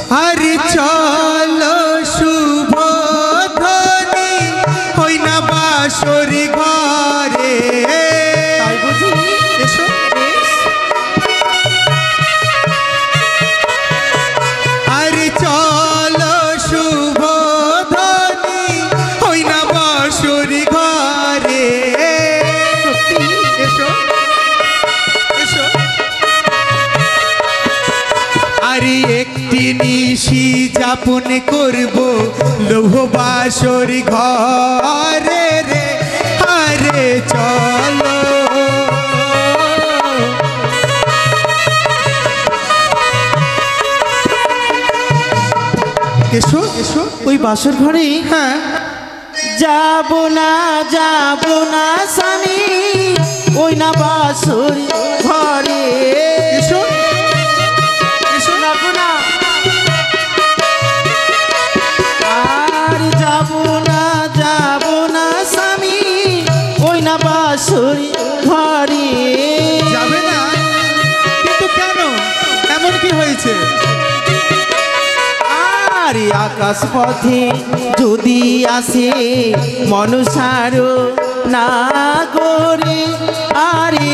আরে চলো শুভ ধ্বনি হই না বাসর ঘরে। তাই বুঝি? এসো। আরে চলো শুভ ধ্বনি হই না বাসর ঘরে। এসো এসো। আরে একটি নিশি যাপন করব লৌহ বাসর ঘরে রে। আরে চলো এসো এসো। ওই বাসর ঘরে হ্যাঁ যাব না স্বামী, ওই না বাসর ঘরে। এসো এসো। যাবো না, আর যাব না স্বামী, ওই না বাসর ঘরে। যাবে না? কিন্তু কেন, এমন কি হয়েছে? আরে আকাশ পথে যদি আসে মনসার না করে, আরে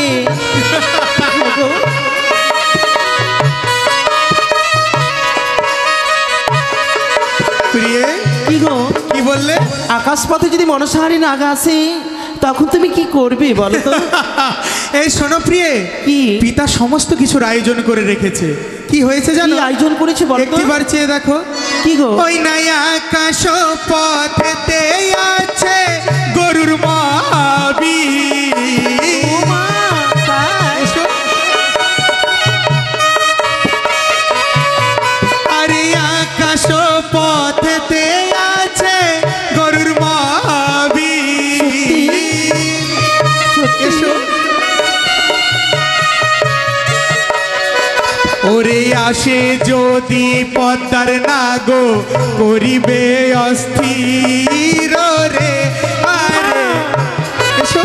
প্রিয়ে কি গো, কি বললে? আকাশ পথে যদি মনসাহারি নাগ আসে তখন তুমি কি করবে বলো তো? এই শোনো প্রিয়ে, কি পিতা সমস্ত কিছুর আয়োজন করে রেখেছে। কি হয়েছে কি জানো? আয়োজন করেছে বলো তো? একটিবার চেয়ে দেখো। কি গো? ওই নাই আকাশ পথেতে আছে গরুর মাবি। ও মা, তাই? এসো। আরে আকাশ পথেতে আছে গরুর মাবি। এসো। ওরে আসে যদি পদ্মার নাগো করিবে অস্থির রে। আরে এসো।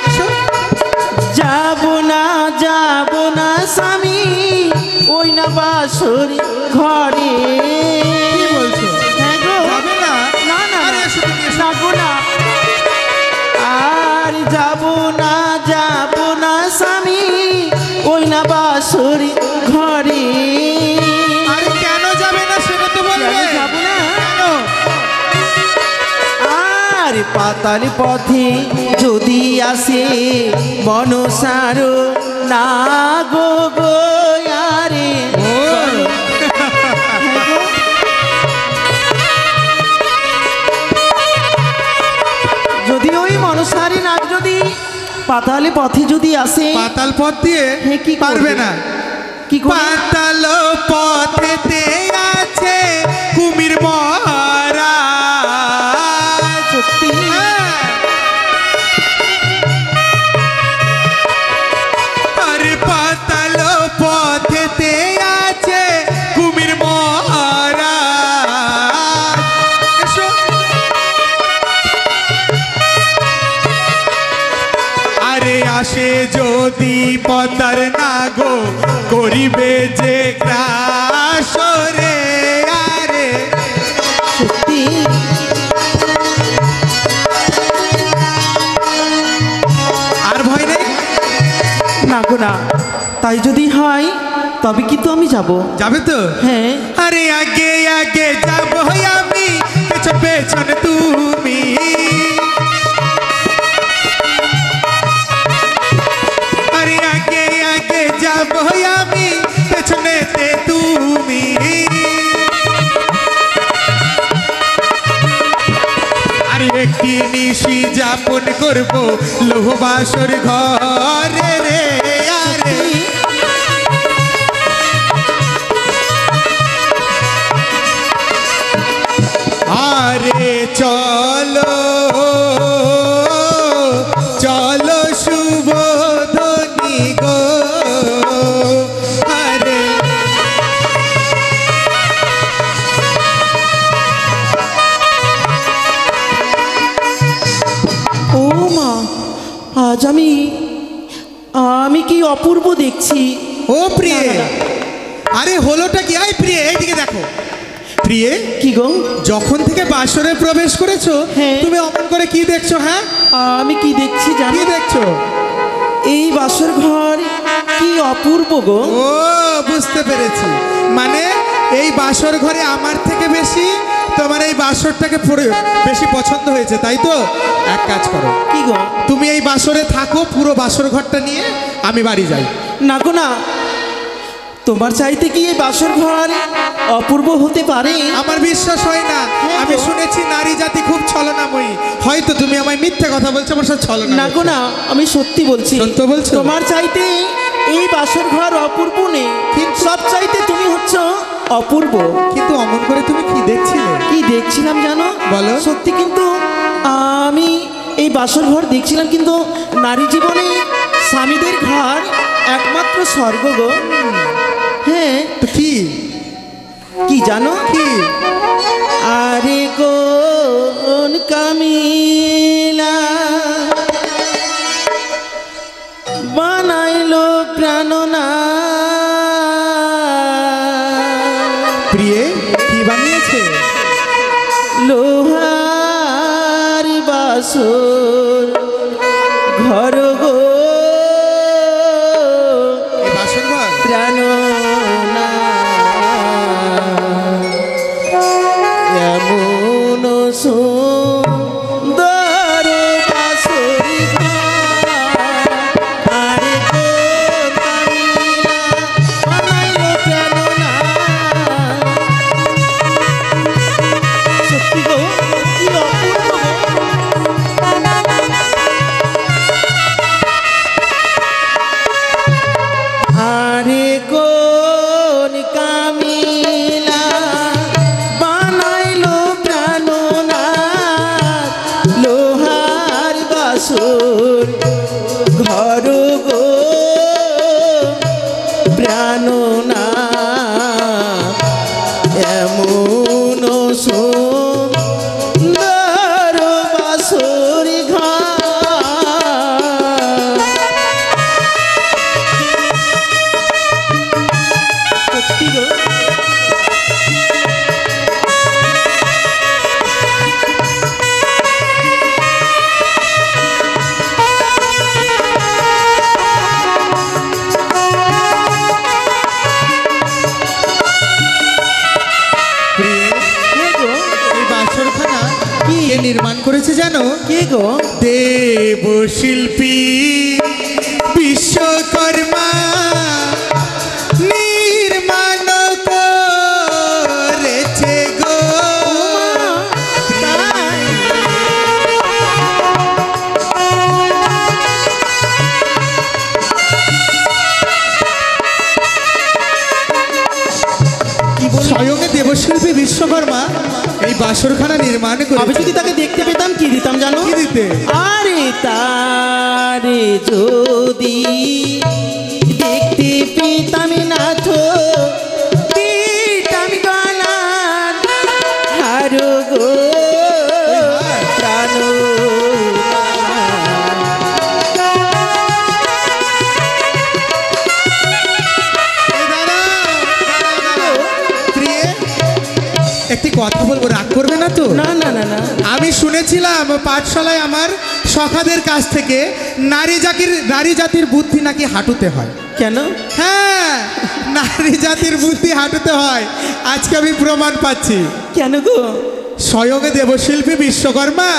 এসো। যাব না স্বামী, ওই না বাসর ঘরে। কি বলছো? হ্যাঁ গো। যাবে না? না না আরে এসো তুমি, এসো। যাবো না, আর যাব না স্বামী, ওই না বাসর ঘরে। আরে কেন যাবে না সেটা তো বলবে। যাব না। কেন? আর পাতাল পথে যদি আসে মনসার না গো গো, আরে যদি ওই মনসারি নাগ যদি পাতালে পথে যদি আসে, পাতাল পথ দিয়ে হ্যাঁ, কি করবে? পারবে না। কি করে? পাতাল পথেতে আছে কুমির মহারাজ। সত্যি? আরে পাতাল পথেতে আছে কুমির মহারাজ। এসো। আরে আসে যদি পদ্মার নাগো করিবে যে গ্রাস রে। আরে সত্যি? আর ভয় নেই? না গো না, তাই যদি হয় তবে কিন্তু আমি যাব। যাবে তো? হ্যাঁ। আরে আগে আগে যাব আমি, পেছন পেছন তুমি। আরে আগে আগে যাব আমি, পেছনেতে তুমি। আরে একটি নিশি যাপন করব লৌহ বাসর ঘরে রে। আরে আরে চলো চলো শুভ ধ্বনি গো। আরে ও মা, আজ আমি অপূর্ব দেখছি। ও প্রিয়ে, না, না, আরে হলোটা কি? আয় প্রিয়ে, এইদিকে দেখো। প্রিয়ে, কি গো? যখন থেকে বাসরে প্রবেশ করেছো হ্যাঁ। তুমি অমন করে কি দেখছো? হ্যাঁ, আমি কি দেখছি জানো? কি দেখছো? এই বাসর ঘর কি অপূর্ব গো। ও বুঝতে পেরেছি, মানে এই বাসর ঘরে আমার থেকে বেশি তোমার এই বাসরটাকে বেশি পছন্দ হয়েছে, তাই তো? এক কাজ করো, কি গো? তুমি এই বাসরে থাকো, পুরো বাসর ঘরটা নিয়ে আমি বাড়ি যাই। না গো না, তোমার চাইতে কি এই বাসর ঘর অপূর্ব হতে পারে? আমার বিশ্বাস হয় না। হ্যাঁ আমি গো। শুনেছি নারী জাতি খুব ছলনাময়ী। হয়তো তুমি আমায় মিথ্যে কথা বলছো, আমার সাথে ছলনা না গো করছো। না, আমি সত্যি বলছি। সত্য বলছো? তোমার চাইতে এই বাসর ঘর অপূর্ব নেই, সব চাইতে তুমি হচ্ছ অপূর্ব। কিন্তু অমন করে তুমি কি দেখছিলে? কি দেখছিলাম জানো? বলো। সত্যি কিন্তু আমি এই বাসর ঘর দেখছিলাম, কিন্তু নারী জীবনে স্বামীদের ঘর একমাত্র স্বর্গ গো। হ্যাঁ, তো কি কি জানো? কি? আরে কোন কামিলা বানাইলো প্রাণনা। প্রিয়ে, কি বানিয়েছে? লোহার বাসর ঘর গো, এই বাসর ঘর? প্রাণনা এমন সুন্দর বাসর ঘর, আরে কোন কামিলা বানাইলো প্রাণনা। সত্যি গো, কি অপূর্ব গো। আরে কোন কামিলা বানাইলো প্রাণনাথ, লোহার বাসর ঘর গো, প্রাণনাথ এমন সুন্দর বাসর ঘর। সত্যি গো। প্রিয়ে, কে গো? এই বাসরখানা কি? কে নির্মাণ করেছে জানো? কে গো? দেব শিল্পী বিশ্বকর্মা নির্মাণ করেছে গো। তাই? কি বল? স্বয়ং দেবশিল্পী বিশ্বকর্মা এই বাসরখানা নির্মাণ আমি করেছে। যদি তাকে দেখতে পেতাম কি দিতাম জানো? কি দিতে? আরে তারে যদি দেখতে পেতাম না তো দিতাম গলার হার গো, প্রাণ। এই দাঁড়াও, দাঁড়াও। প্রিয়ে, একটি কথা বলবো, রাগ করবে না তো? না না না না, আমি শুনেছিলাম পাঠশালায় আমার সখাদের কাছ থেকে নারী জাতির বুদ্ধি নাকি হাঁটুতে হয়। কেন? হ্যাঁ, নারী জাতির বুদ্ধি হাঁটুতে হয়। আজকে আমি প্রমাণ পাচ্ছি। কেন গো? স্বয়ং দেবশিল্পী বিশ্বকর্মা,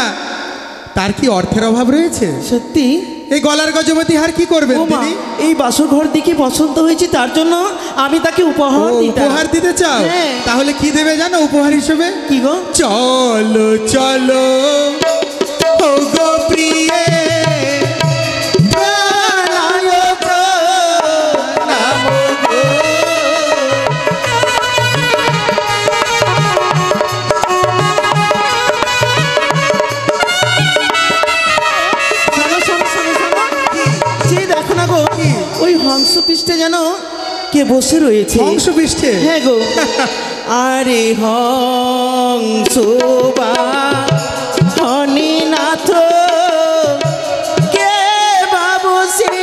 তার কি অর্থের অভাব রয়েছে? সত্যি? এই গলার গজমতি হার কি করবেন ও মা, তিনি? এই বাসর ঘর দেখে পছন্দ হয়েছে, তার জন্য আমি তাকে উপহার ও, দিতাম। উপহার দিতে চাও? হ্যাঁ। তাহলে কি দেবে জানো উপহার হিসেবে? কি গো? চলো চলো ও গো প্রিয়ে, প্রাণায়ক নাম গো। শোনো, শোনো, শোনো, শোনো। যে দেখো না গো, ওই হংস পৃষ্ঠে যেন কে বসে রয়েছে। হংস পৃষ্ঠে? হ্যাঁ গো। আরে হংস বা হনিনাথ কে বাবু সে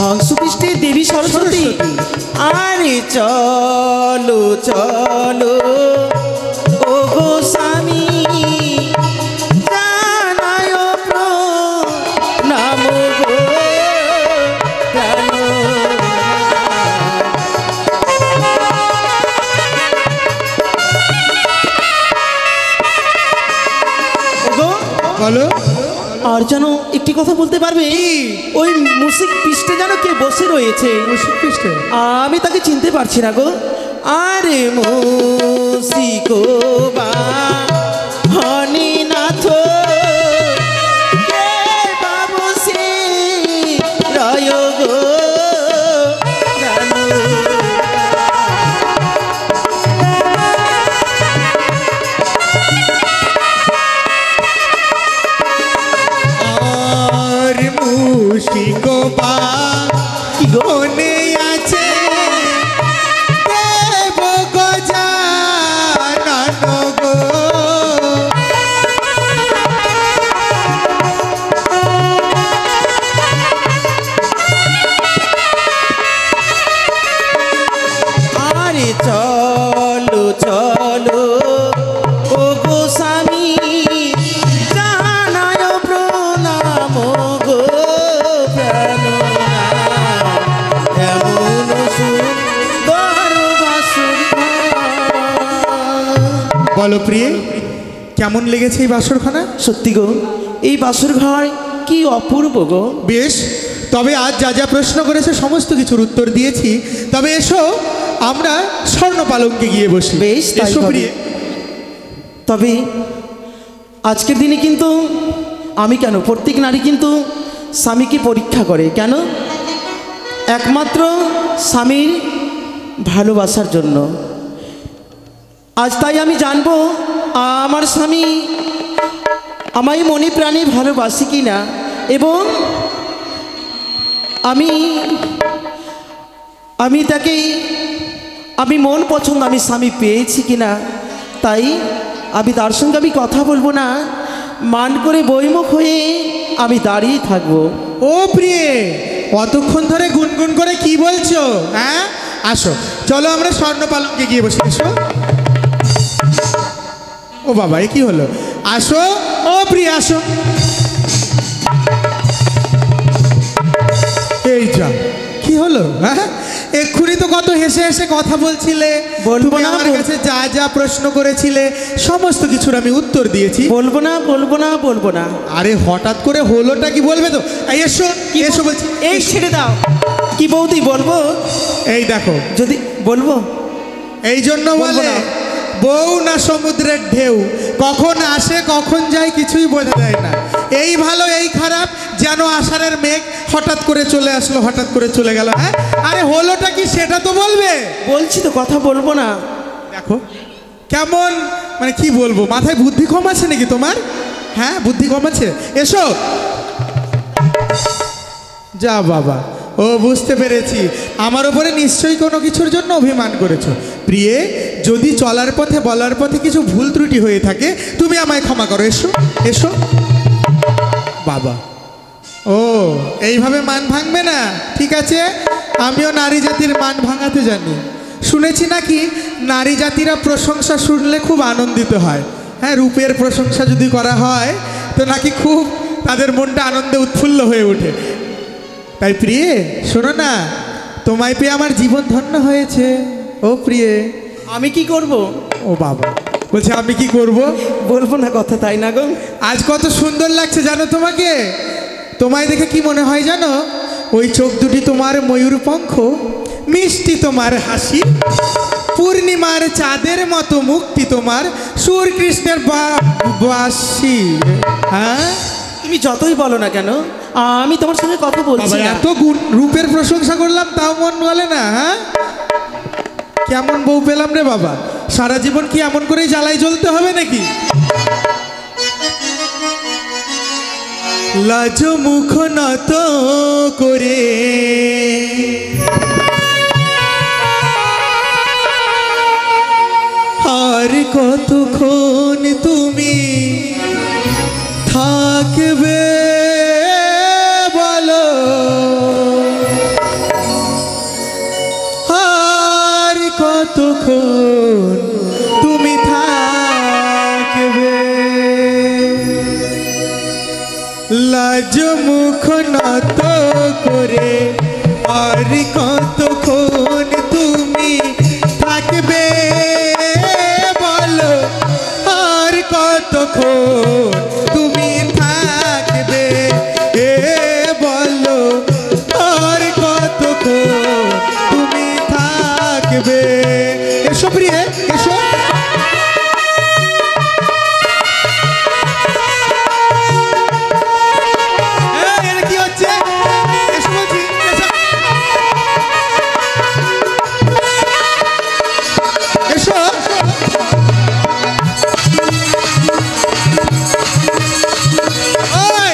হংসপৃষ্ঠে দেবী সরস্বতী। আরে চলো চলো ও গো স্বামী, জানায় প্রণাম গো প্রাণ। ওগো, বলো। আর যেন একটি কথা বলতে পারবে? ওই মুসিক পৃষ্ঠে যেন কে বসে রয়েছে, মুশিক পৃষ্ঠে আমি তাকে চিনতে পারছি না গো। আরে মুসিকো বা হনিনাথ কে বা বসে রয় গো জানো। আর মুশিক পা কি গো? মনে আছে দেব গজানন গো। আরে চলো চলো ও গো স্বামী, জানায় প্রণাম গো প্রাণনাথ। এমন সুন্দর বাসর ঘর। বলো প্রিয়ে, কেমন লেগেছে এই বাসরখানা? সত্যি গো, এই বাসর ঘর কি অপূর্ব গো। বেশ, তবে আজ যা যা প্রশ্ন করেছে সমস্ত কিছুর উত্তর দিয়েছি। তবে এসো আমরা স্বর্ণপালঙ্কে গিয়ে বসি। বেশ, তাই এসো হবে। প্রিয়ে। তবে আজকের দিনে কিন্তু আমি কেন, প্রত্যেক নারী কিন্তু স্বামীকে পরীক্ষা করে কেন? একমাত্র স্বামীর ভালোবাসার জন্য। আজ তাই আমি জানবো আমার স্বামী আমায় মনে প্রাণে ভালোবাসি কি না, এবং আমি তাকে আমি মন পছন্দ আমি স্বামী পেয়েছি কিনা। তাই আমি তার সঙ্গে আমি কথা বলবো না, মান করে বইমুখ হয়ে আমি দাঁড়িয়ে থাকবো। ও প্রিয়ে, অতক্ষণ ধরে গুনগুন করে কি বলছো? হ্যাঁ, আসো চলো আমরা স্বর্ণপালঙ্কে গিয়ে বসি। এসো। ও বাবা, এ কি হলো? আসো ও প্রিয়ে, আসো। এই যা, কি হলো? হ্যাঁ, এক্ষুনি তো কত হেসে হেসে কথা বলছিলে। বলবো তুমি না, আমার বল- কাছে যা যা প্রশ্ন করেছিলে সমস্ত কিছুর আমি উত্তর দিয়েছি। বলবো না বলবো না বলবো না। আরে হঠাৎ করে হলোটা কি বলবে তো? এই এসো, এসো বলছি। এই ছেড়ে দাও। কি বৌদি বলবো? এই দেখো, যদি বলবো এই জন্য বলবো বলে না। বউ না সমুদ্রের ঢেউ, কখন আসে কখন যায় কিছুই বোঝা যায় না। এই ভালো এই খারাপ, যেন আষাঢ়ের মেঘ হঠাৎ করে চলে আসলো, হঠাৎ করে চলে গেল। হ্যাঁ, আরে হলোটা কি সেটা তো বলবে। বলছি তো কথা বলবো না। দেখো কেমন, মানে কি বলবো, মাথায় বুদ্ধি কম আছে নাকি তোমার? হ্যাঁ, বুদ্ধি কম আছে। এসো। যা বাবা, ও বুঝতে পেরেছি, আমার উপরে নিশ্চয়ই কোনো কিছুর জন্য অভিমান করেছো। প্রিয়ে, যদি চলার পথে বলার পথে কিছু ভুল ত্রুটি হয়ে থাকে তুমি আমায় ক্ষমা করো। এসো, এসো। বাবা, ও এইভাবে মান ভাঙবে না, ঠিক আছে? আমিও নারী জাতির মান ভাঙাতে জানি। শুনেছি নাকি নারী জাতিরা প্রশংসা শুনলে খুব আনন্দিত হয়। হ্যাঁ, রূপের প্রশংসা যদি করা হয় তো নাকি খুব তাদের মনটা আনন্দে উৎফুল্ল হয়ে ওঠে। তাই প্রিয়ে, শোনো না, তোমায় পেয়ে আমার জীবন ধন্য হয়েছে। ও প্রিয়ে, আমি কি করব? ও বাবা, বলছে আমি কি করব? বলবো না কথা, তাই না গো? আজ কত সুন্দর লাগছে জানো তোমাকে? তোমায় দেখে কি মনে হয় জানো? ওই চোখ দুটি তোমার ময়ূর পঙ্খ, মিষ্টি তোমার হাসি, পূর্ণিমার চাঁদের মতো মুক্তি তোমার, সুর কৃষ্ণের বাসি। হ্যাঁ, তুমি যতই বলো না কেন, আমি তোমার সঙ্গে কথা বলছি বাবা, না। এত রূপের প্রশংসা করলাম তাও মন বলে না। হ্যাঁ, কেমন বউ পেলাম রে বাবা, সারা জীবন কি এমন করেই জ্বালাই জ্বলতে হবে নাকি? লাজ মুখ নত করে কতক্ষণ তুমি থাকবে বলো, আর কতক্ষণ তুমি থাকবে। লাজ মুখ নত করে আর কতক্ষণ তুমি থাকবে বলো, আর কতক্ষণ তুমি থাকবে এ বলো, আর কতক্ষণ তুমি থাকবে। এসো প্রিয়ে এসো। কি হচ্ছে? এসো বলছি, এসো। ওই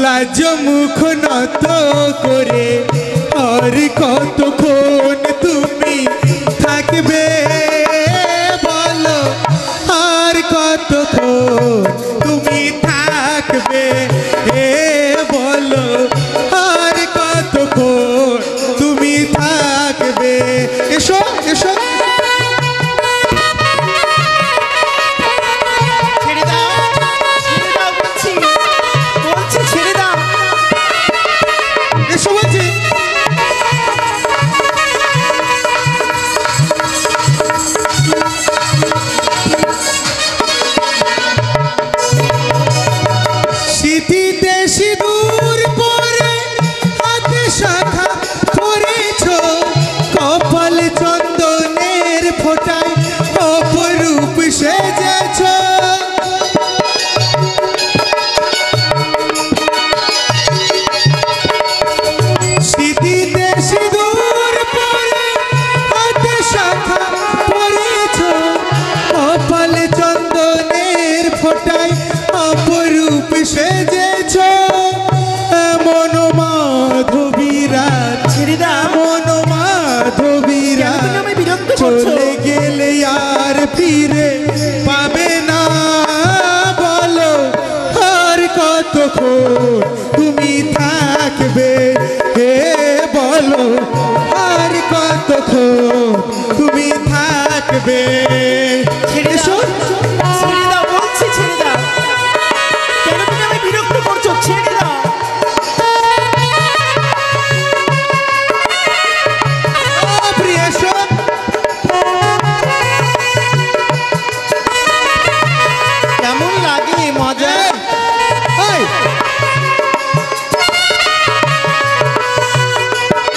লাজ মুখ নত করে আর কতক্ষণ তুমি থাকবে বলো, আর কতক্ষণ তুমি থাকবে এ বলো, আর কতক্ষণ তুমি থাকবে। এসো এসো। ছেড়ে দাও, ছেড়ে দাও বলছি, বলছি ছেড়ে দাও। এসো বলছি। স্মৃতিতে সিঁদুর পরে হাতে শাখা পরেছ, কপাল চন্দনের ফোঁটায় অপরূপ সেজেছ। স্মৃতিতে সিঁদুর পরে হাতে শাখা পরেছ, কপাল চন্দনের ফোঁটায় অপরূপ সেজেছ। এমন মাধবীরা ছেড়ে দাও, মন মাধবীরা কেন তুমি আমায় বিরক্ত করছো? চলে গেলে আর ফিরে পাবে না বলো, আর কতক্ষণ তুমি থাকবে হে বলো, আর কতক্ষণ তুমি থাকবে। ছেড়ে এসো। দাও, ছেড়ে দাও বলছি, ছেড়ে দাও। কেন তুমি আমায় বিরক্ত করছো? ছেড়ে দাও। ও প্রিয় এসো। কেমন লাগে মজা? এই,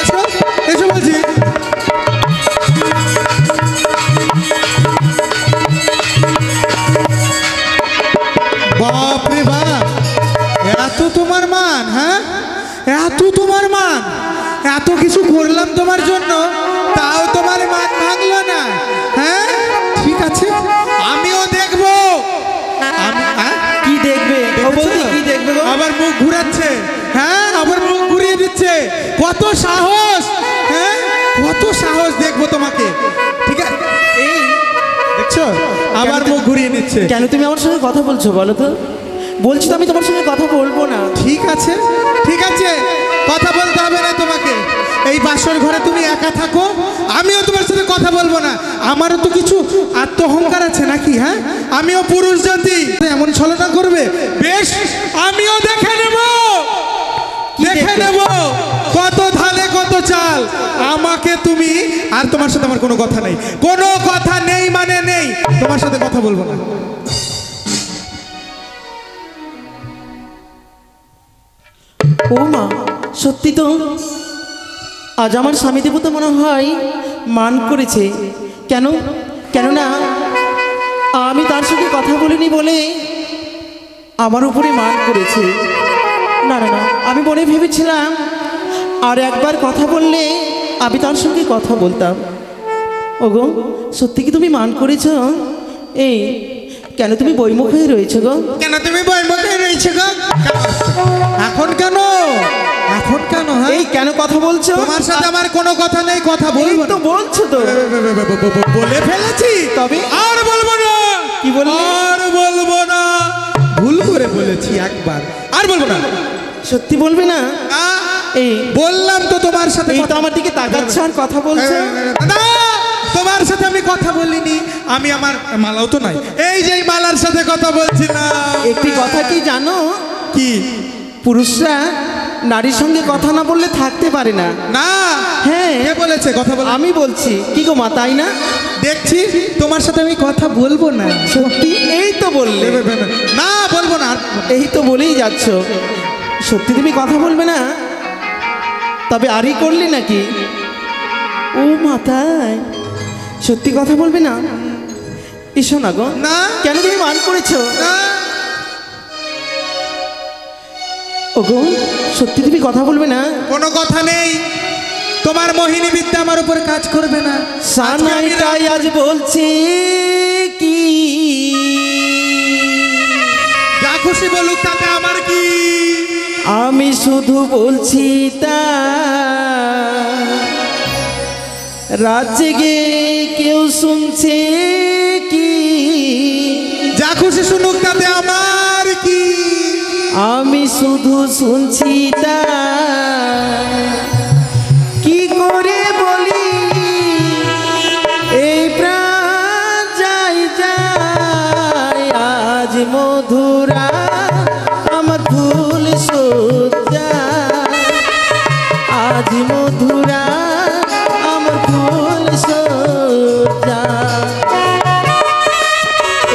এসো এসো বলছি। বাপ রে বাপ, এত তোমার মান, হ্যাঁ এত তোমার মান, এত কিছু করলাম তোমার জন্য, তাও তোমার মান ভাঙলো না। হ্যাঁ ঠিক আছে, আমিও দেখবো। হ্যাঁ কি দেখবে? ও বৌদি কি দেখবে গো? আবার মুখ ঘুরাচ্ছে, হ্যাঁ আবার মুখ ঘুরিয়ে দিচ্ছে। কত সাহস, হ্যাঁ কত সাহস, দেখবো তোমাকে। ঠিক আছে, এই দেখছো আবার মুখ ঘুরিয়ে নিচ্ছে। কেন তুমি আমার সঙ্গে কথা বলছো বলো তো? বলছি তো আমি তোমার সঙ্গে কথা বলবো না। ঠিক আছে ঠিক আছে, কথা বলতে হবে না তোমাকে। এই বাসর ঘরে তুমি একা থাকো, আমিও তোমার সাথে কথা বলবো না। আমারও তো কিছু আত্মঅহংকার আছে নাকি? হ্যাঁ আমিও পুরুষ জাতি, এমন ছলনা করবে? বেশ, আমিও দেখে নেব, দেখে নেব কত ধানে কত চাল। আমাকে তুমি, আর তোমার সাথে আমার কোনো কথা নেই, কোনো কথা নেই মানে নেই, তোমার সাথে কথা বলবো না। ও মা, সত্যি তো আজ আমার স্বামী দেবতা মনে হয় মান করেছে। কেন? কেননা আমি তার সঙ্গে কথা বলিনি বলে আমার উপরে মান করেছে। না না না, আমি মনে ভেবেছিলাম আর একবার কথা বললে আমি তার সঙ্গে কথা বলতাম। ওগো, সত্যি কি তুমি মান করেছ? এই কেন তুমি বইমুখ হয়ে রয়েছো গো? কেন তুমি বইমুখ হয়ে রয়েছো গো? এখন কেন, এখন কেন? হ্যাঁ এই কেন কথা বলছো? তোমার তোমার সাথে আমার কোনো কথা নেই, কথা এই বলবো তো না। বলছো তো। বলে ফেলেছি, তবে আর বলবো না। কি বললে? আর বলবো না, ভুল করে বলেছি একবার, আর বলবো না। সত্যি বলবে না? না, এই বললাম তো তোমার সাথে এই তো কথা- আমার দিকে তাকাচ্ছ আর কথা বলছো। না, তোমার সাথে আমি কথা বলিনি। আমি আমার মালাও তো নাই, এই যে এই মালার সাথে কথা বলছিলাম। একটি কথা কি জানো? কি? পুরুষরা নারীর সঙ্গে কথা না বললে থাকতে পারে না। না, হ্যাঁ কে বলেছে কথা বল? আমি বলছি। কি গো মা, তাই না? দেখছি তোমার সাথে আমি কথা বলবো না। সত্যি? এই তো বললে। না, বলবো না। এই তো বলেই যাচ্ছ। সত্যি তুমি কথা বলবে না? তবে আরই করলে নাকি? ও মাতায়, সত্যি কথা বলবে না? এসো না গো। না। কেন তুমি মান করেছো? না, ও গো, সত্যি তুমি কথা বলবে না? কোনো কথা নেই। তোমার মোহিনী বিদ্যা আমার উপর কাজ করবে না। সানাইটাই আজ বলছি কি, যা খুশি বলুক, তাতে আমার কি? আমি শুধু বলছি তা, রাজ্যে গে কেউ শুনছে কি, যা খুশি শুনুক, তাতে আমার কি? আমি শুধু শুনছি তা, কি করে বলি এই প্রাণ যাই যায় আজ মধুরা আমার ভুল সজ্জা, আজ মধুরা আমার ভুল সজ্জা।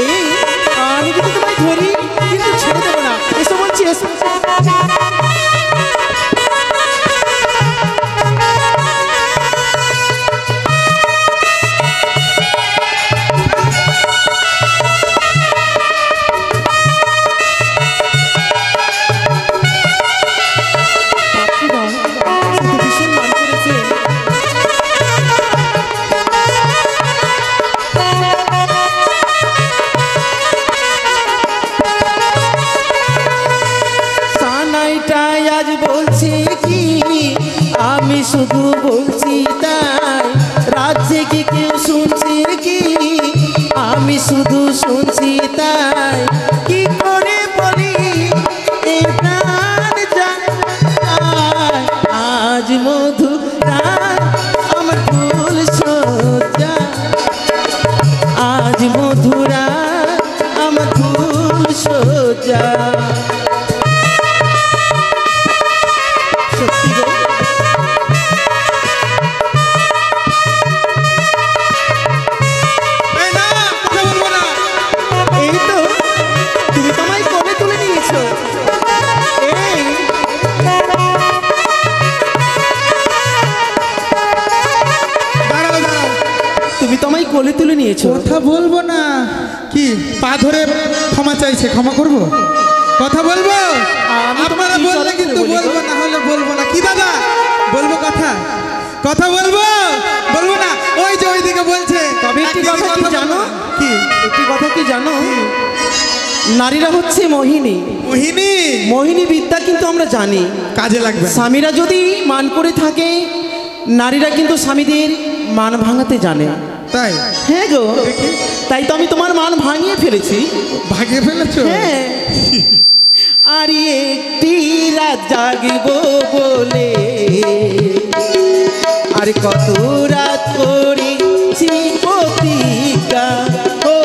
এই আমি যদি তোমায় ধরি কিন্তু ছেড়ে দেবো না। এসো বলছি, এসো। ভীষণ মান করেছে। সানাইটাই আজ বলছি কি, আমি শুধু বলছি তাই, রাজ্যে কি কেউ শুনছে কি, আমি শুধু শুনছি তাই, কি করে বলি এই প্রাণ যায় আজ মধুরা আমার ভুল সজ্জা, আজ মধুরা আমার ভুল সজ্জা। সত্যি গো, এই না, কথা বলবো না। এই তো তুমি তোমায় কোলে তুলে নিয়েছো। এই দাঁড়াও, দাঁড়াও। তুমি তোমায় কোলে তুলে নিয়েছো। কথা বলবো না। কি পা ধরে ক্ষমা চাইছে, ক্ষমা করব? কথা বলবো? আমি তোমাকে আপনারা কি বললে চলে কিন্তু বলি গো? বলবো, না হলে বলবো না। কি দাদা, বলবো কথা? কথা বলবো? বলবো না। ওই যে ওইদিকে বলছে। তবে একটি একদিকে কথা কি বলবো জানো? না। কি? একটি কথা কি জানো? নারীরা হচ্ছে মোহিনী। মোহিনী মোহিনী বিদ্যা কিন্তু আমরা জানি। কাজে লাগবে না। স্বামীরা যদি মান করে থাকে, নারীরা কিন্তু স্বামীদের মান ভাঙাতে জানে। তাই? হ্যাঁ গো, তাই তো আমি তোমার মান ভাঙিয়ে ফেলেছি। ভাগিয়ে ফেলেছো? হ্যাঁ। আর একটি রাত জাগব বলে আর কত রাত করেছি প্রতিজ্ঞা, ও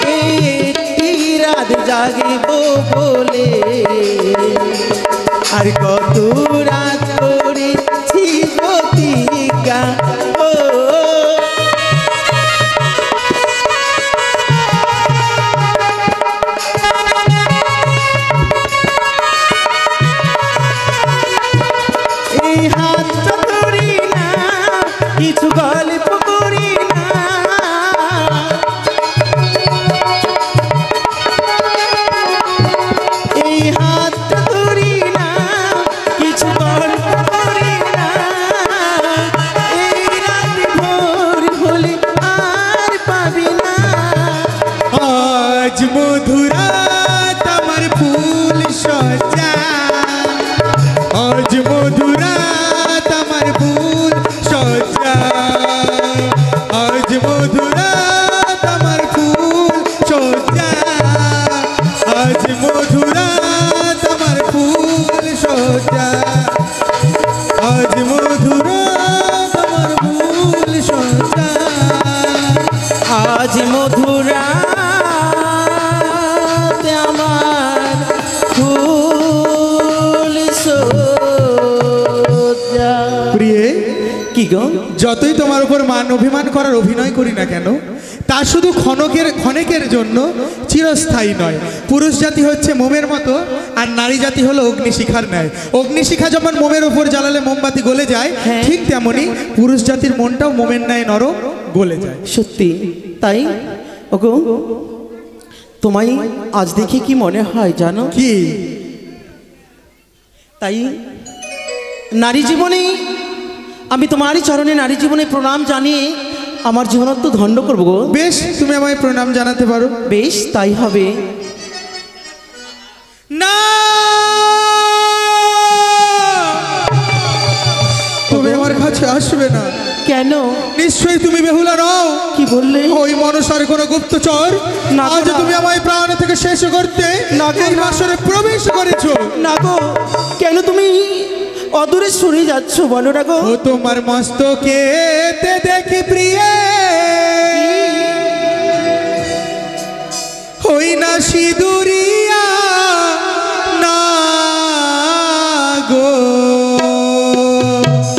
একটি রাত জাগব বলে আর কত রাত করেছি প্রতিজ্ঞা, ও এই হাতটা ধরি না, কিছু গল্প করি না, এই হাতটা ধরি না, কিছু কি গো? যতই তোমার উপর মান অভিমান করার অভিনয় করি না কেন, তা শুধু ক্ষণিকের জন্য চিরস্থায়ী নয়। পুরুষ জাতি হচ্ছে মোমের মতো, আর নারী জাতি হলো অগ্নিশিখার ন্যায়। অগ্নিশিখা যেমন মোমের ওপর জ্বালালে মোমবাতি গলে যায়, হ্যাঁ। ঠিক তেমনি পুরুষ জাতির মনটাও মোমের ন্যায় নরম, গলে যায়। সত্যি তাই। ওগো, তোমায় আজ দেখে কি মনে হয় জানো? কি? তাই নারী জীবনে আমি তোমারই চরণে নারী জীবনে প্রণাম জানিয়ে আমার জীবনত্ব ধন্য করবো গো। বেশ, তুমি আমায় প্রণাম জানাতে পারো। বেশ, তাই হবে। না, তুমি আমার কাছে আসবে না। কেন? নিশ্চয়ই তুমি বেহুলা নও। কি বললে? ওই মনসার কোনো গুপ্তচর। না গো, আজ না। তুমি আমায় প্রাণ থেকে শেষ করতে না গো, এই না। বাসরে প্রবেশ করেছো। না গো, কেন তুমি অদূরে সরে যাচ্ছ বলো না গো? ও তোমার মস্তকে দেখি প্রিয়ে, হই না সিঁদুরিয়া না গো।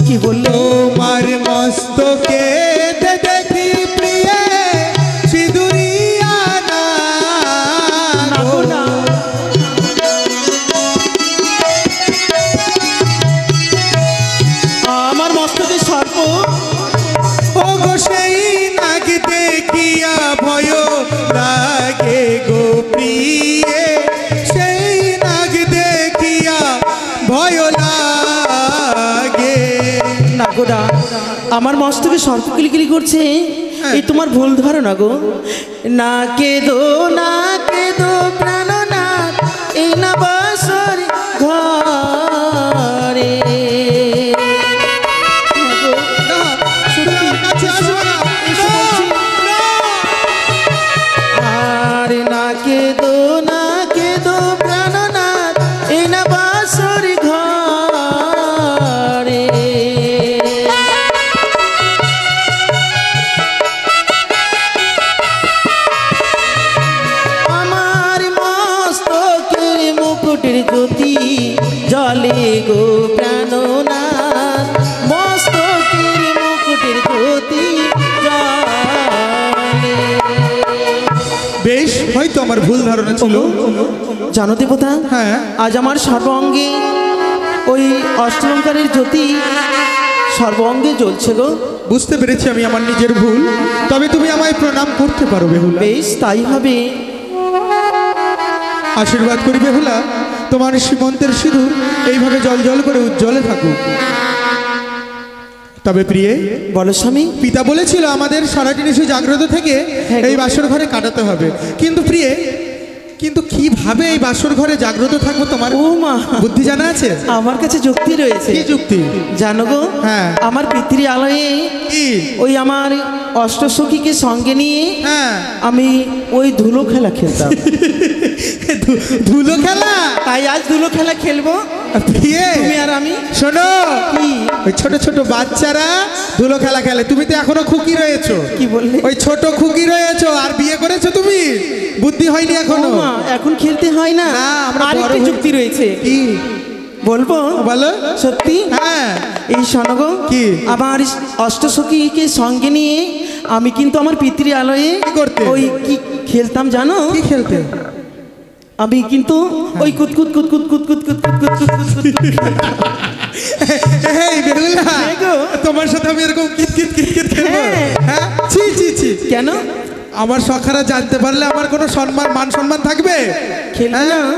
কি বললে? তোমার মস্তকে দেখি প্রিয়ে, সিঁদুরিয়া না না গো। গো, না। আমার মস্তকে সর্প। ও গো সেই নাগ দেখিয়া ভয় লাগে গো প্রিয়ে, সেই নাগ দেখিয়া ভয় লাগে। না গো, না। আমার মস্তকে সর্প কিলিকিলি করছে, এই তোমার ভুল ধারণা গো। না কেদো, না কেদো প্রাণনাথ, এই না বাসর ঘরে। না গো, না, তুমি আমার কাছে আসবে না। এসো বলছি। আর না কেদো, না কেদো প্রাণনাথ, এই না বাসর ঘরে। আমার মস্তকের মুকুটের জ্যোতি জলে গো প্রাণনাথ, মস্তকের মুকুটের জ্যোতি জলে। বেশ, হয়তো আমার ভুল ধারণা ছিল। জানো দেবতা, হ্যাঁ। আজ আমার সর্বাঙ্গে ওই অষ্টলঙ্কারের জ্যোতি সর্বাঙ্গে জ্বলছে গো। বুঝতে পেরেছি আমি আমার নিজের ভুল, তবে তুমি আমায় প্রণাম করতে পারো বেহুলা। বেশ, তাই হবে। আশীর্বাদ করি বেহুলা, তোমার সীমন্তের সিঁদুর এইভাবে জল জল করে উজ্জ্বলে থাকুক। তবে প্রিয়ে, বলো স্বামী। পিতা বলেছিল আমাদের সারাটি নিশি জাগ্রত থেকে হ্যাঁ গো। এই বাসর ঘরে কাটাতে হবে। কিন্তু প্রিয়ে, কিন্তু কিভাবে এই বাসর ঘরে জাগ্রত থাকবো তোমার ও মা, বুদ্ধি জানা আছে? আমার কাছে যুক্তি রয়েছে। কি যুক্তি? জানো গো, হ্যাঁ। আমার পিতৃ আলয়ে কি? ওই আমার অষ্টসখীকে সঙ্গে নিয়ে হ্যাঁ। আমি ওই ধুলো খেলা খেলতাম। ধুলো খেলা? তাই আজ ধুলো খেলা খেলবো প্রিয়ে, তুমি আর আমি। শোনো, কি? ওই ছোট ছোট বাচ্চারা ধুলো খেলা খেলে, তুমি তো এখনো খুকি রয়েছো। কি বললে? ওই ছোট খুকি রয়েছো, আর বিয়ে করেছো তুমি, বুদ্ধি হয়নি এখনো। ও মা, এখন খেলতে হয় না। না, আমরা আর বড় একটা হয়ে- যুক্তি রয়েছে। কি বলবো? বলো? সত্যি? হ্যাঁ। এই শোনো, কি? আমার অষ্টসখীকে সঙ্গে নিয়ে আমি কিন্তু আমার পিতৃ আলয়ে কি করতে? ওই কি খেলতাম জানো? কি খেলতে? আমি কিন্তু ওই কুতকুত কুতকুত কুতকুত কুতকুত কুতকুত কুতকুত। এই বেহুলা, হ্যাঁ গো। তোমার সাথে আমি এরকম কিট কিট কিট কিট খেলবো? হ্যাঁ। হ্যাঁ? ছি ছি ছি। কেন আমার সখারা জানতে পারলে আমার কোনো সম্মান মান সম্মান থাকবে? খেলবি না?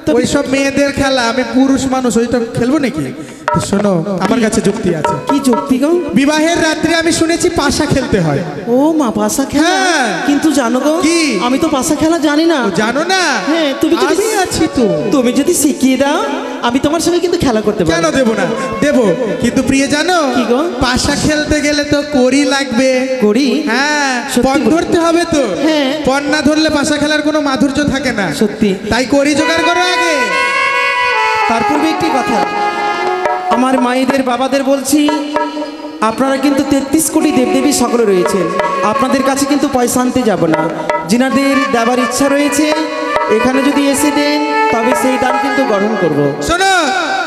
তবে- ওই সব মেয়েদের খেলা, আমি পুরুষ মানুষ, ওইটা খেলবো নাকি? তো শোনো, আমার কাছে যুক্তি আছে। কি যুক্তি গো? বিবাহের রাত্রে আমি শুনেছি পাশা খেলতে হয়। ও মা, পাশা খেলা? হ্যাঁ। কিন্তু জানো গো, কি? আমি তো পাশা খেলা জানি না। ও, জানো না? হ্যাঁ, তুমি যদি- আমি আছি তো। তুমি যদি শিখিয়ে দাও, আমি তোমার সঙ্গে কিন্তু খেলা করতে কেন পারবো। দেবো না? দেবো, কিন্তু প্রিয় জানো, কি গো? পাশা খেলতে গেলে তো কড়ি লাগবে। করি? হ্যাঁ, সত্যি পণ বল- ধরতে হবে তো। হ্যাঁ। পণ না ধরলে পাশা খেলার কোনো মাধুর্য থাকে না। সত্যি। তাই কড়ি জোগাড় করো আগে। তার পূর্বে একটি কথা, আমার মায়েদের বাবাদের বলছি, আপনারা কিন্তু 33 কোটি দেবদেবী সকলে রয়েছেন, আপনাদের কাছে কিন্তু পয়সা আনতে যাব না। যিনাদের দেবার ইচ্ছা রয়েছে এখানে যদি এসে দেন, তবে সেই দান কিন্তু গ্রহণ করব। শোনো,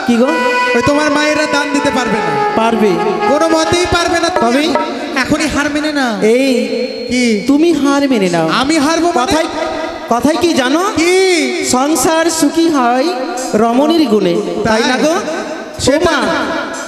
কি গো? ওই তোমার মায়েরা দান দিতে পারবে না, পারবে? কোনো মতেই পারবে না। তবে এখনই হার মেনে না। এই কি তুমি হার মেনে নাও। আমি হারবো মানে? কথাই কথাই কি জানো? কি সংসার সুখী হয় রমণীর গুণে, তাই না গো? সেটা ওমা,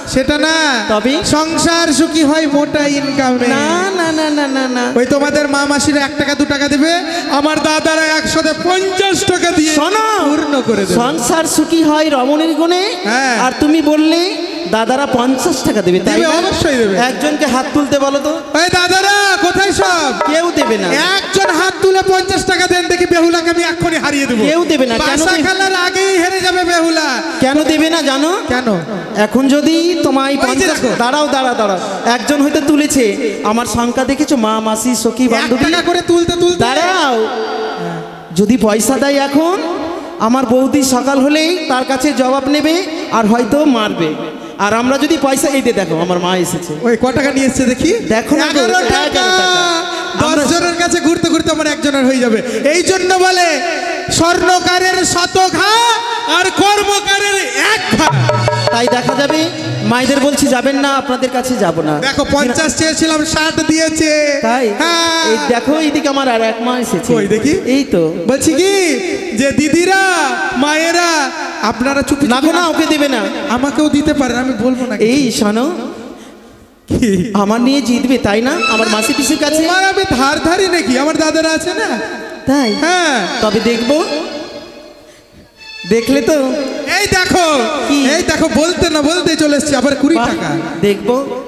সেটা না, তবে? সংসার সুখী হয় মোটা ইনকামে। না না না না না না, ওই তোমাদের মা মাসিরা 1 টাকা 2 টাকা দেবে, আমার দাদারা 150 টাকা দিয়ে শোনো, পূর্ণ করে দেবে। সংসার সুখী হয় রমণীর গুণে, হ্যাঁ। আর তুমি বললে দাদারা 50 টাকা দেবে, তাই দেবে, না? অবশ্যই দেবে। একজনকে হাত তুলতে বলো তো। ওই দাদারা কোথায় সব? কেউ দেবে না। একজন হাত তুলে 50 টাকা দেন দেখি, বেহুলাকে আমি এক্ষুনি হারিয়ে দেবো। কেউ দেবে না। কেন বাসা দেবে? খেলার আগেই হেরে যাবে বেহুলা। কেন দেবে না জানো? কেন? এখন যদি তোমায় ওই যে 50 দেখো। দাঁড়াও দাঁড়াও দাঁড়াও, একজন হয়তো তুলেছে, আমার সংখ্যা দেখেছো, মা মাসি সখী 1 বান্ধবী, টাকা করে তুলতে তুলতে দাঁড়াও, যদি পয়সা দেয় এখন, আমার বৌদি সকাল হলেই তার কাছে জবাব নেবে আর হয়তো মারবে। আর আমরা যদি পয়সা, এই যে দেখো আমার মা এসেছে, ওই ক টাকা নিয়ে এসছে দেখি? দেখো না গো, 11 টাকা। 11 টাকা। 10 জনের কাছে ঘুরতে ঘুরতে আমার একজনের হয়ে যাবে। এই জন্য বলে স্বর্ণকারের 100 ঘা আর কর্মকারের 1 ঘা। তাই দেখা যাবে, মায়েদের বলছি যাবেন না, আপনাদের কাছে যাব না। দেখো 50 চেয়েছিলাম, 60 দিয়েছে। তাই হ্যাঁ। এই দেখো, এইদিকে আমার আর এক মা এসেছে। কই দেখি? এই তো। বলছি কি যে দিদিরা মায়েরা আপনারা চুপি না গো, না, ওকে দেবে না। আমাকেও দিতে পারেন, আমি বলবো না। এই শোনো, কি? আমার নিয়ে জিতবে তাই না, আমার মাসি পিসির কাছে? তোমার আমি ধার ধারি নাকি? আমার দাদারা আছে না। তাই? হ্যাঁ। তবে দেখবো, দেখলে তো। এই দেখো, কি? এই দেখো, বলতে না বলতে চলে এসছি আবার 20 বাহ, টাকা। দেখবো।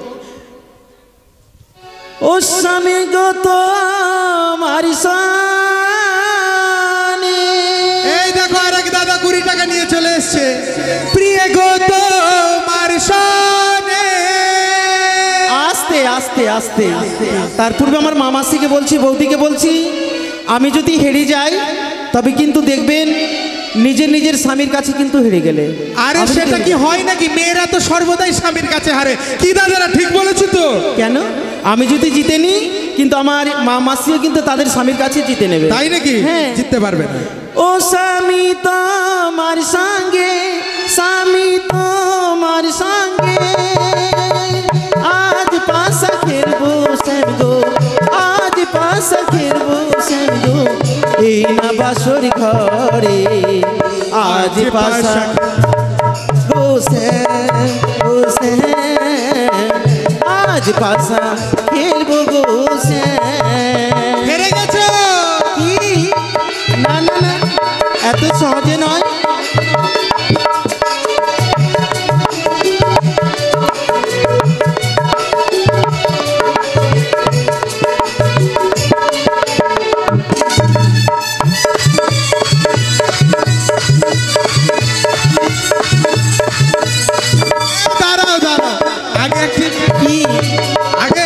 ও স্বামী গো তোমার সানে, এই দেখো আরেক দাদা 20 টাকা নিয়ে চলে এসছে। প্রিয় গো তোমার সনে। আস্তে আস্তে আস্তে। তার পূর্বে আমার মামাসিকে বলছি, বৌদিকে বলছি, আমি যদি হেরে যাই তবে কিন্তু দেখবেন নিজের নিজের স্বামীর কাছে কিন্তু হেরে গেলে। আরে আমি সেটা কিন্তু- কি হয় নাকি? মেয়েরা তো সর্বদাই স্বামীর কাছে হারে। কি দাদারা ঠিক বলেছো তো? কেন? আমি যদি জিতে নিই কিন্তু আমার মা মাসিও কিন্তু তাদের স্বামীর কাছে জিতে নেবে। তাই নাকি? হ্যাঁ। জিততে পারবে না। ও স্বামী তোমার সঙ্গে, স্বামী তোমার সঙ্গে আজ পাশা খেলবো শ্যাম গো, আজ পাশা খেলবো শ্যাম গো, এই না বাসর ঘরে আজ পাশা গো শ্যাম, গো শ্যাম, আজ পাশা খেলবো গো শ্যাম। হেরে গেছো। কি? না না না, এত সহজে নয়। দাঁড়াও দাঁড়াও, আগে একটি কি? আগে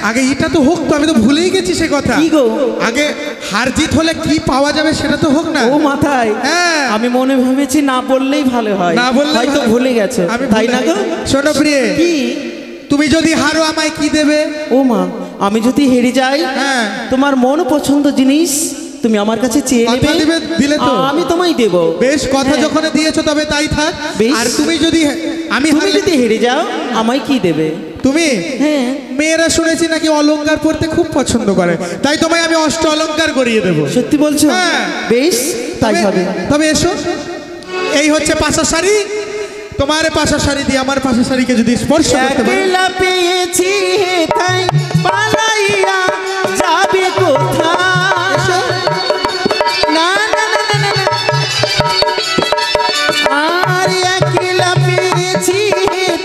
আগে এটা তো হোক তো, আমি তো ভুলেই গেছি সে কথা। কি গো? আগে হার জিত হলে কি পাওয়া যাবে সেটা তো হোক না। ও মাথায়, হ্যাঁ। আমি মনে ভেবেছি না বললেই ভালো হয়, না বললে হয়তো ভালো। ভুলে গেছো, আমি তাই ভুলে না গো? শোনো প্রিয়ে, কি? তুমি যদি হারো আমায় কি দেবে? ও মা, আমি যদি হেরে যাই, হ্যাঁ। তোমার মন পছন্দ জিনিস তুমি আমার কাছে চেয়ে কথা নেবে, দিবে, দিলে তো? আমি তোমায় দেব। বেশ, কথা হ্যাঁ। যখন দিয়েছো তবে তাই থাক। বেশ। আর তুমি যদি আমি তুমি হারলে- যদি হেরে যাও আমায় কি দেবে? তুমি হ্যাঁ। মেয়েরা শুনেছি নাকি অলংকার পরতে খুব পছন্দ করে, তাই তোমায় আমি অষ্ট অলংকার করিয়ে দেবো। সত্যি বলছো? হ্যাঁ। বেশ, তাই তবে- হবে। তবে এসো, এই হচ্ছে পাশা শাড়ি। তোমার পাশা শাড়ি দিয়ে আমার পাশা শাড়িকে যদি স্পর্শ করতে পারি। একলা পেয়েছি তাই পালাইয়া যাবে কোথায়? না না না না না না। আর একলা পেয়েছি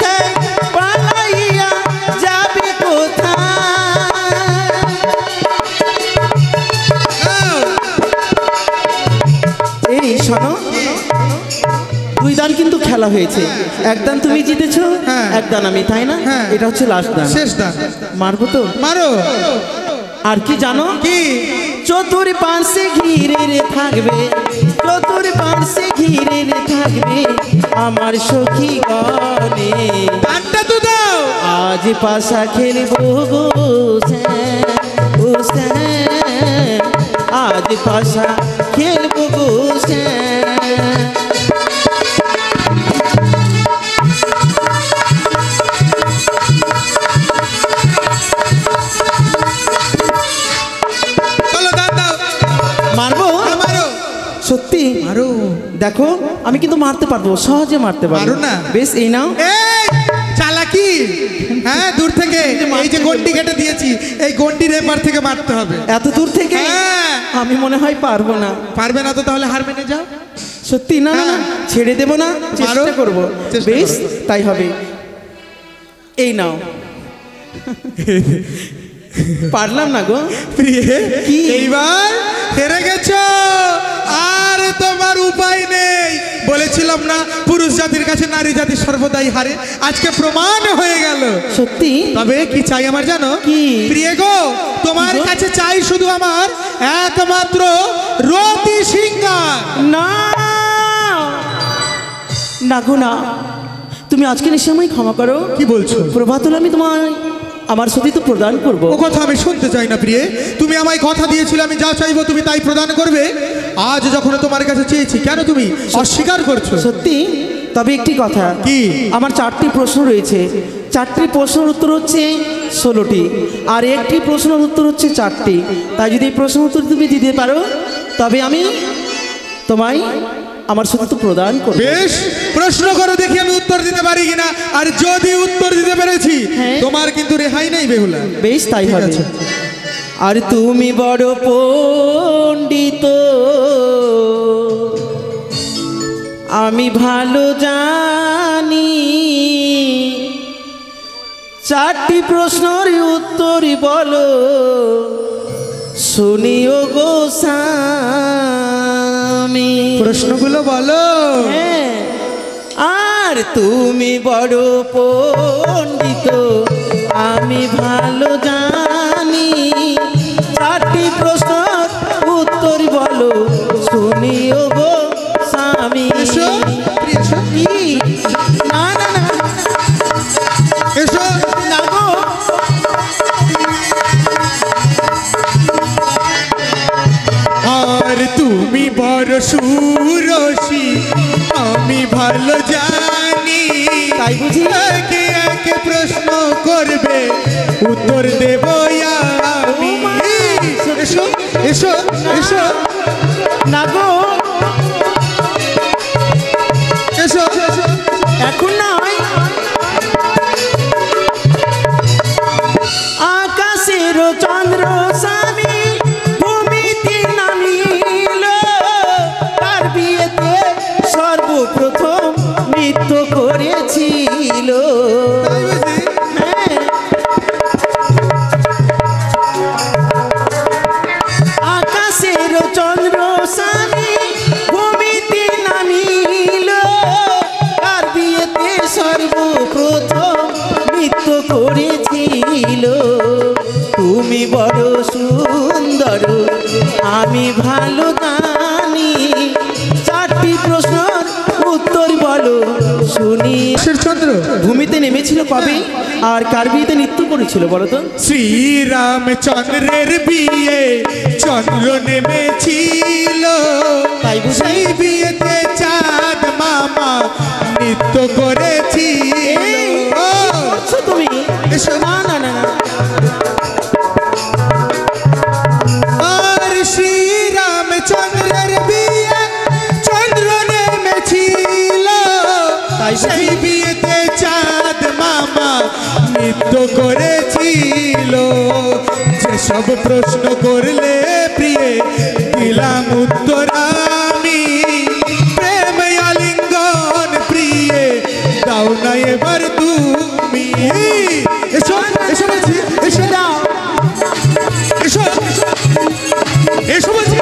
তাই পালাইয়া যাবে কোথায়? এই শোনো, দুই দান কিন্তু খেলা হয়েছে, এক দান তুমি জিতেছো, হ্যাঁ। এক দান আমি, তাই না? হ্যাঁ। এটা হচ্ছে লাস্ট দান। শেষ দান। মারবো তো? মারো। আর কি জানো? কি? চতুর্পাশে ঘিরে রে থাকবে, চতুর্পাশে ঘিরে রে থাকবে আমার সখী গণে, দানটা তো দাও। আজ পাশা খেলবো গো শ্যাম, ও শ্যাম, আজ পাশা খেলবো গো শ্যাম। দেখো আমি কিন্তু মারতে পারবো, সহজে মারতে পারবো। পারো না? বেশ এই নাও। এই চালাকি, হ্যাঁ দূর থেকে এই যে গন্ডি কেটে দিয়েছি, এই গন্ডির এপার থেকে মারতে হবে। এত দূর থেকে? হ্যাঁ। আমি মনে হয় পারবো না। পারবে না তো তাহলে হার মেনে যাও। সত্যি? না না, হ্যাঁ। ছেড়ে দেবো না, চেষ্টা করবো। চেষ্টা বেশ করো। তাই হবে। এই নাও। পারলাম না গো। প্রিয়ে, কি? এইবার হেরে গেছো, আর তোমার উপায় নেই। বলেছিলাম না পুরুষ জাতির কাছে নারী জাতি সর্বদাই হারে, আজকে প্রমাণ হয়ে গেল। সত্যি? তবে কি চাই আমার জানো? কি? প্রিয়ে গো, তোমার কি গো? কাছে চাই শুধু আমার একমাত্র রতি সিংহার। না না গো না, তুমি আজকে নিশ্চয় আমায় ক্ষমা করো। কি বলছো? প্রভাত হলে আমি তোমায় আমার সতী তো প্রদান করবো। ও কথা আমি শুনতে চাই না প্রিয়ে। তুমি আমায় কথা দিয়েছিলে আমি যা চাইবো তুমি তাই প্রদান করবে। আজ যখন তোমার কাছে চেয়েছি, কেন তুমি অস্বীকার করছো? সত্যি? তবে একটি কথা। কি? আমার 4টি প্রশ্ন রয়েছে। 4টি প্রশ্নের উত্তর হচ্ছে 16টি, আর একটি প্রশ্নের উত্তর হচ্ছে 4টি। তাই যদি এই প্রশ্নের উত্তর তুমি দিতে পারো তবে আমি তোমায় আমার সাথে তো প্রদান করব। বেশ, প্রশ্ন করো দেখি আমি উত্তর দিতে পারি কিনা। আর যদি উত্তর দিতে পেরেছি, হ্যাঁ। তোমার কিন্তু রেহাই নেই বেহুলা। বেশ তাই ঠিক হবে। আছে। আর তুমি বড় পণ্ডিত আমি ভালো জানি, 4টি প্রশ্নের উত্তর বলো শুনিও গো স্বামী। প্রশ্নগুলো বলো। হ্যাঁ, আর তুমি বড় পণ্ডিত আমি ভালো জানি, 4টি প্রশ্ন উত্তর বলো শুনিও গো স্বামী। এসো, প্রিয়, এসো। কি? না না না এসো। না গো। আর তুমি বড় সুরসী আমি ভালো জানি, তাই বুঝি? একে একে প্রশ্ন করবে উত্তর দেব আমি। ও মা, এসো এসো এসো না গো, এসো এসো। এখন নয়। আকাশের চন্দ্র স্বামী ভূমিতে নামিল, তার বিয়েতে সর্বপ্রথম নৃত্য করেছিল। তাই বুঝি? হ্যাঁ। আকাশের চন্দ্র স্বামী ভূমিতে নামিল, তার বিয়েতে সর্বপ্রথম নৃত্য করেছিল। তুমি বড় সুন্দর আমি ভালো জানি, 4টি প্রশ্নের উত্তর বলো শুনি। চন্দ্র ভূমিতে নেমেছিল কবে আর কার বিয়েতে নৃত্য করেছিল বলো তো? শ্রীরামচন্দ্রের বিয়ে চন্দ্র নেমেছিল, তাই বুঝি? সেই বিয়েতে চাঁদ মামা নৃত্য করেছিল। এই, কি করছো তুমি? এসো। না না না না। আর শ্রীরামচন্দ্রের বিয়ে চন্দ্র নেমেছিল, তাই বুঝি? সেই বিয়েতে চাঁদ মামা নৃত্য করেছিল। যেসব প্রশ্ন করলে প্রিয়ে দিলাম উত্তর আমি, প্রেম আলিঙ্গন প্রিয়ে দাও না এবার তুমি। এসো এসো বলছি, এসো দাও। এসো এসো বলছি।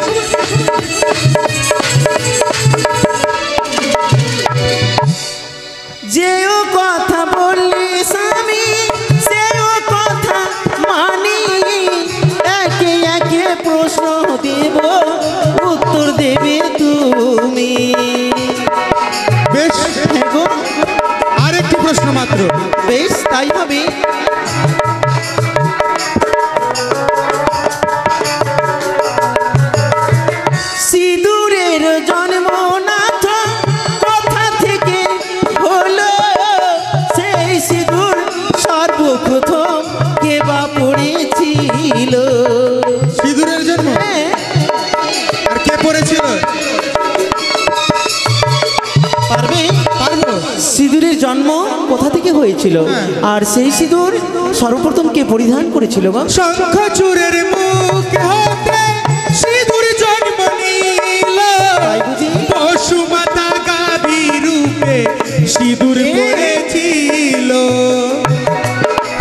যেও কথা বললে স্বামী সেও কথা মানি, একে একে প্রশ্ন দেব উত্তর দেবে আর সেই সিঁদুর সর্বপ্রথম কে পরিধান করেছিল গো? শঙ্খচূড়ের মুখ হতে সিঁদুর জন্ম নিল, তাই বুঝি? পশুমাতা গাভী রূপে সিঁদুর পড়েছিল।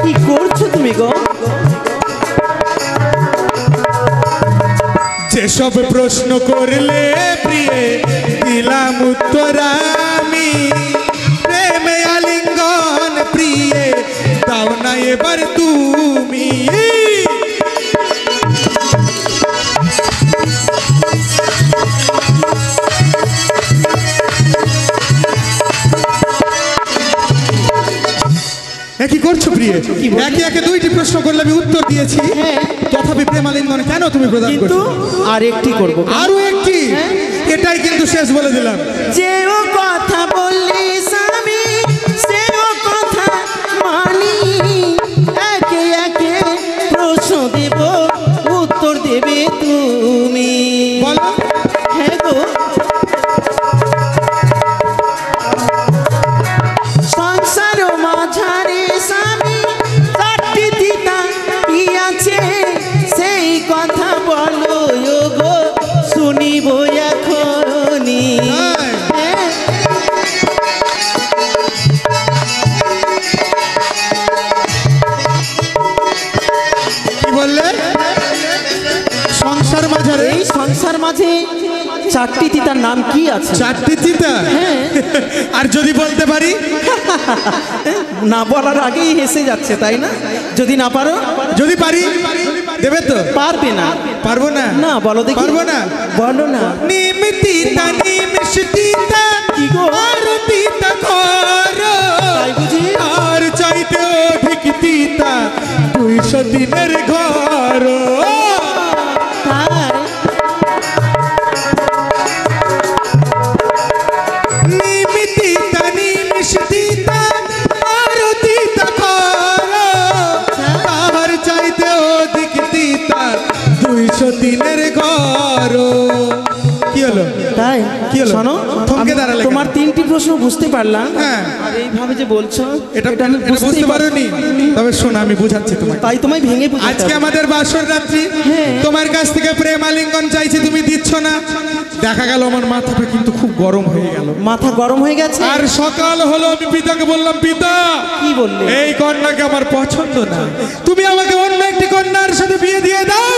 কি করছো তুমি গো? যেসব প্রশ্ন করলে প্রিয়ে দিলাম উত্তর আমি, প্রেমে আলিঙ্গন প্রিয়ে দাও না এবার তুমি। কি করছো প্রিয়ে? একে একে দুইটি প্রশ্ন করলে আমি উত্তর দিয়েছি, তথাপি প্রেমালিঙ্গন কেন তুমি প্রদান কিন্তু করছো? আর একটি করবো। আরো একটি? এটাই কিন্তু শেষ বলে দিলাম। যে ও কথা বললি স্বামী সেও কথা মানি, একে একে প্রশ্ন দেব উত্তর দেবে তুমি। বলো। হ্যাঁ গো। সংসার মাঝারে স্বামী চারটি দিদা কি আছে, সেই কথা বলো গো শুনিব এখনি। হ্যাঁ। কি বললে? সংসার মাঝারে এই সংসার মাঝে চারটি তিতার নাম কি আছে? চারটি চিতা? আর যদি বলতে পারি? না বলার আগেই হেসে যাচ্ছে, তাই না? যদি না পারো? যদি পারি দেবে তো? পারবে না। পারবো না। না বলো দেখি। পারবো না। বলো না। নিম তিতা নিমিষ তিতা কি গো? আর তিতা করো, তাই বুঝি? আর চাইতে অধিক তিতা 200 দিনের ঘর। তাই নিম তিতা নিমিষ তিতা আর তিতা করো, আর চাইতে অধিক তিতা 200 দিনের ঘর। কি হলো? তাই কি হলো? শোনো, থমকে আমি দাঁড়ালে কেন? তোমার তিনটি প্রশ্ন বুঝতে পারলাম। হ্যাঁ। আর এইভাবে যে বলছো এটা আমি এটা বুঝতে পারোনি? তবে শোনো আমি বুঝাচ্ছি তোমাকে। তাই তোমায় ভেঙে বুঝাতে আজকে হবে। আমাদের বাসর রাত্রি, হ্যাঁ। তোমার কাছ থেকে প্রেম আলিঙ্গন চাইছি, তুমি দিচ্ছ না। দেখা গেল আমার মাথাটা কিন্তু খুব গরম হয়ে গেল। মাথা গরম হয়ে গেছে। আর সকাল হলো, আমি পিতাকে বললাম, পিতা কি বললে? এই কন্যাকে আমার পছন্দ না, তুমি আমাকে অন্য একটি কন্যার সাথে বিয়ে দিয়ে দাও,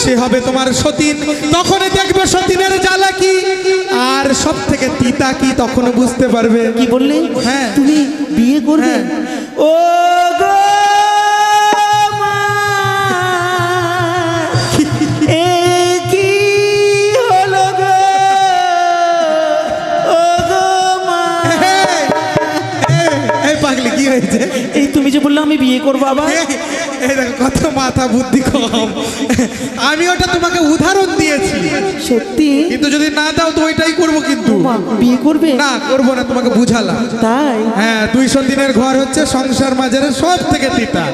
সে হবে তোমার সতীন। তখনই দেখবে সতীনের জ্বালা কি আর সব থেকে তিতা কি, তখনও বুঝতে পারবে। কি বললে? হ্যাঁ। তুমি বিয়ে করবে? হ্যাঁ। ও গো মা, এ কি হলো গো? ও গো মা। এই পাগলি কি হয়েছে? এই তুমি যে বললে আমি বিয়ে করবো আবার। এই দেখো কত মাথা বুদ্ধি কম। আমি ওটা তোমাকে উদাহরণ দিয়েছি, সত্যি? কিন্তু যদি না দাও তো ওইটাই করবো। কিন্তু মা বিয়ে করবে? না, করবো না, তোমাকে বুঝালাম। তাই? হ্যাঁ, 200 দিনের ঘর হচ্ছে সংসার মাঝারে সব থেকে তিতা।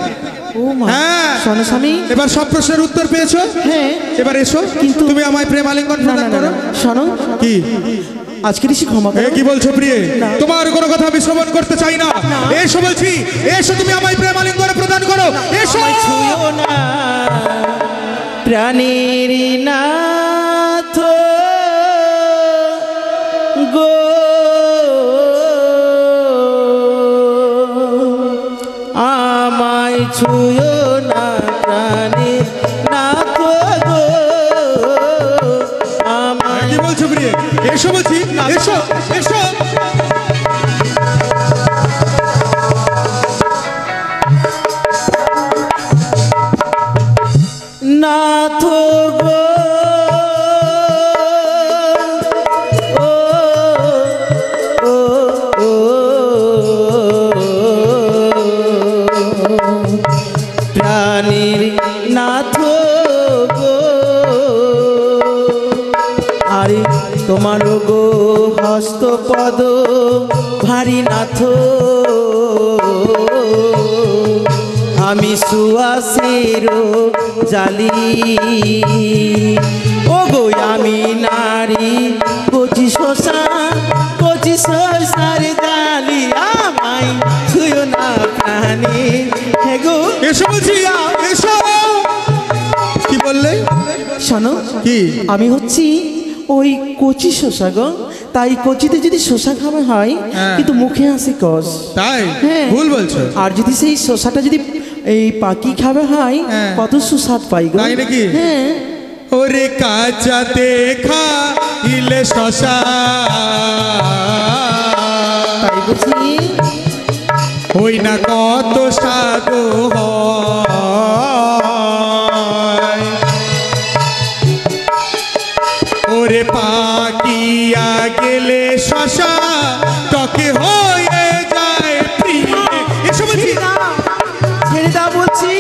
ও মা। হ্যাঁ। শোনো স্বামী, এবার সব প্রশ্নের উত্তর পেয়েছো? হ্যাঁ। এবার এসো, কিন্তু- তুমি আমায় প্রেম আলিঙ্গন না প্রদান না করো। না, শোনো কি? আজকে ঋষি ক্ষমা এ করো। কি বলছো প্রিয়ে? না। তোমার কোনো কথা আমি শ্রবণ করতে চাই না। এসো বলছি, এসো, তুমি আমায় প্রেম আলিঙ্গন প্রদান করো। এসো। আমায় ছুঁয়ো না, প্রাণের নাথ গো, আমায় ছুঁয়ো না, প্রাণের নাথ গো, আমায়। কি বলছো প্রিয়ে? এসো বলছি, এসো এসো। নাথ গো, ও ও ও প্রাণীর নাথ গো, আরে তোমার গো হস্তপদ ভারী নাথ, আমি সুয়াসের জালি, ও গো আমি নারী কচি শশার জালি, আমায় ছুঁয়ো না প্রাণ বাগানে। হ্যাঁ গো, এসো বলছি, এসো। কি বললে? শোনো, কি? আমি হচ্ছি ওই কচি শসা গো, তাই কচিতে যদি শসা খাওয়া হয় হ্যাঁ। কিন্তু মুখে আসে কষ। তাই? হ্যাঁ। ভুল বলছো। আর যদি সেই শসাটা যদি এই পাকি খাওয়া হয় হ্যাঁ। কত সুস্বাদ পাই গো। তাই নাকি? হ্যাঁ। ওরে কাঁচাতে খাইলে শশা, তাই বুঝি? ওই না কত স্বাদ হয়। ওরে পাকিয়া গেলে শশা টকে হয়ে যায় প্রিয়। এসব বলছি। ছেড়ে দাও বলছি।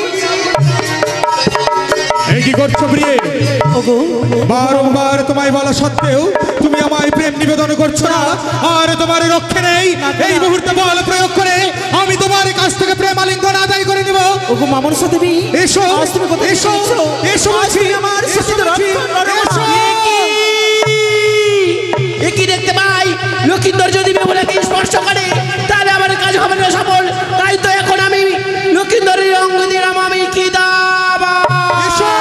এই কি করছো প্রিয়ে? ওগো, বারংবার তোমায় বলা সত্ত্বেও তুমি আমায় প্রেম নিবেদন করছো না, আর তোমার রক্ষে নেই। এই মুহূর্তে বল প্রয়োগ করে আমি তোমার কাছ থেকে প্রেম আলিঙ্গন আদায় করে নিব। ওগো মামুন সাথে বি এসো, আজ তুমি কোথায় এসো, এসেছো? এসো আজ বলছি, তুমি আমার এসো সাথে বলছি, রক্ত লড়ো। এসো। কি দেখতে পাই লক্ষিন্দর যদি বেহুলাকে স্পর্শ করে তাহলে আমার কাজ হবে না সফল। তাই তো এখন আমি লক্ষিন্দরের অঙ্গ দিলাম আমি কি দাবা। এসো।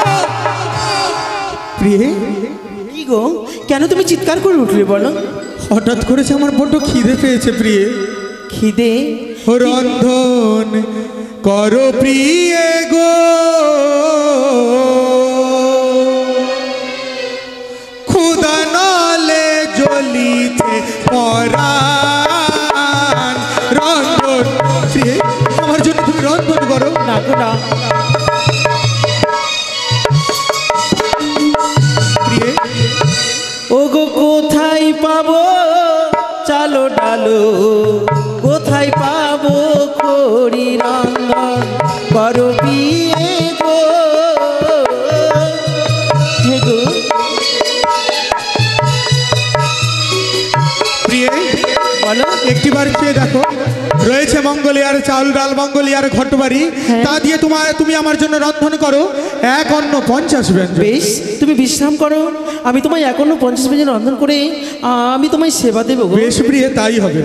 প্রিয়ে, কি গো, কেন তুমি চিৎকার করে উঠলে বলো? হঠাৎ করেছে আমার বড্ড খিদে পেয়েছে প্রিয়ে। খিদে? রন্ধন করো প্রিয়ে গো, ক্ষুধা নলে জ্বলিতে পরাণ। রন্ধন প্রিয়ে, আমার জন্য তুমি রন্ধন করো। না গো না। প্রিয়ে, ওগো কোথায় পাবো চালো ডালো, কোথায় পাবো খড়ি রন্ধন করো বিয়ে গো। হে গো, প্রিয়ে বলো। একটিবার চেয়ে দেখো, রয়েছে মঙ্গলিয়ার চাউল ডাল, মঙ্গলিয়ার ঘটবাড়ি, তা দিয়ে তুমি আমার জন্য রন্ধন করো 1 অন্ন 50 ব্যঞ্জন। বেশ, তুমি বিশ্রাম করো, আমি তোমায় 51 50 মিনিট রন্ধন করে আমি তোমায় সেবা দেবো গো। বেশ প্রিয়ে, তাই হবে।